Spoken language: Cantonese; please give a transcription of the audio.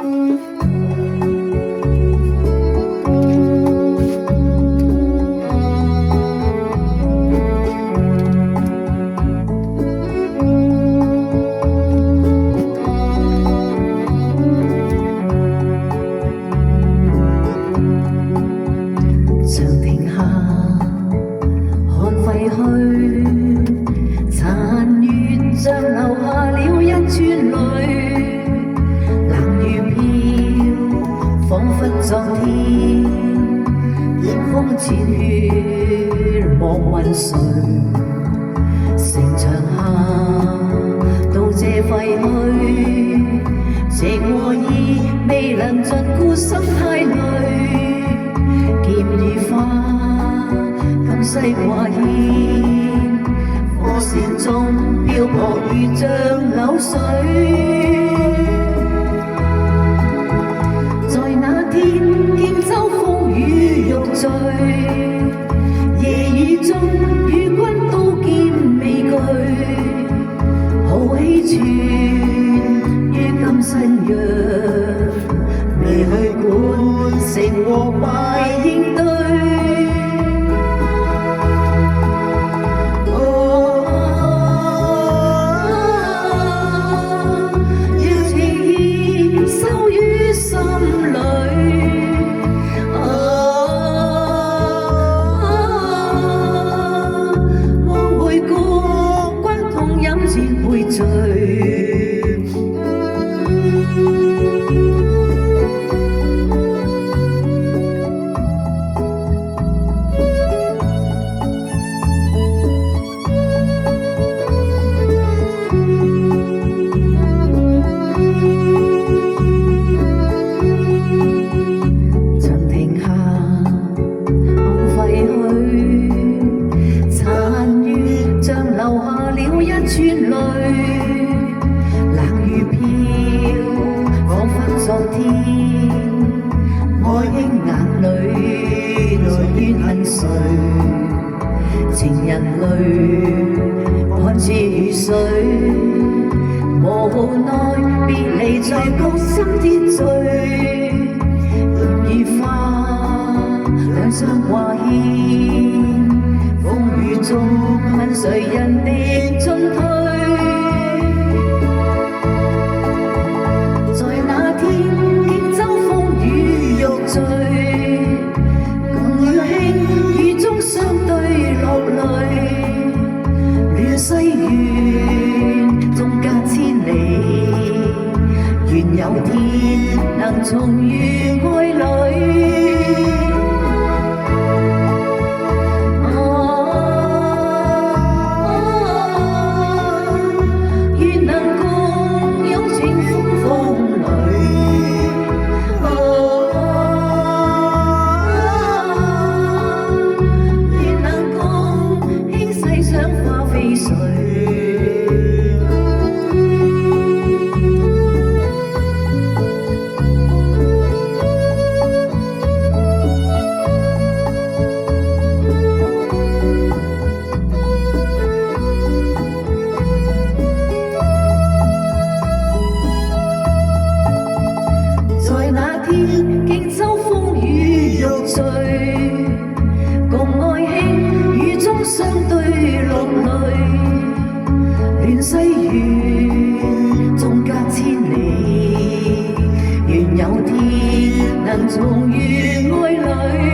長停下，看廢墟，殘月像留下了一串淚，冷雨飄，彷彿昨天，煙風濺血，莫問誰。城牆下，道謝廢墟，這過意未能盡顧心太累。劍與花，今夕掛牽，火線中漂泊如像流水。在那天，荊州風雨欲醉，夜雨中與君刀劍未懼，豪氣存於今新約，未去管成和敗應對。要情意收於心裏，望回顧關痛飲前會醉。留下了一串淚，冷雨飄，彷彿昨天，愛卿眼裏來怨恨誰？情人淚看似如水，無奈別離在角心跌墜，葉與花兩相掛牽。風雨中問誰人的進退？在那天，荊州風雨欲醉，共與卿雨中相對落淚，亂世緣縱隔千里，願有天能重遇愛侶。荊州風雨欲醉，共愛卿雨中相對落淚，亂世緣縱隔千里，願有天能重遇愛侶。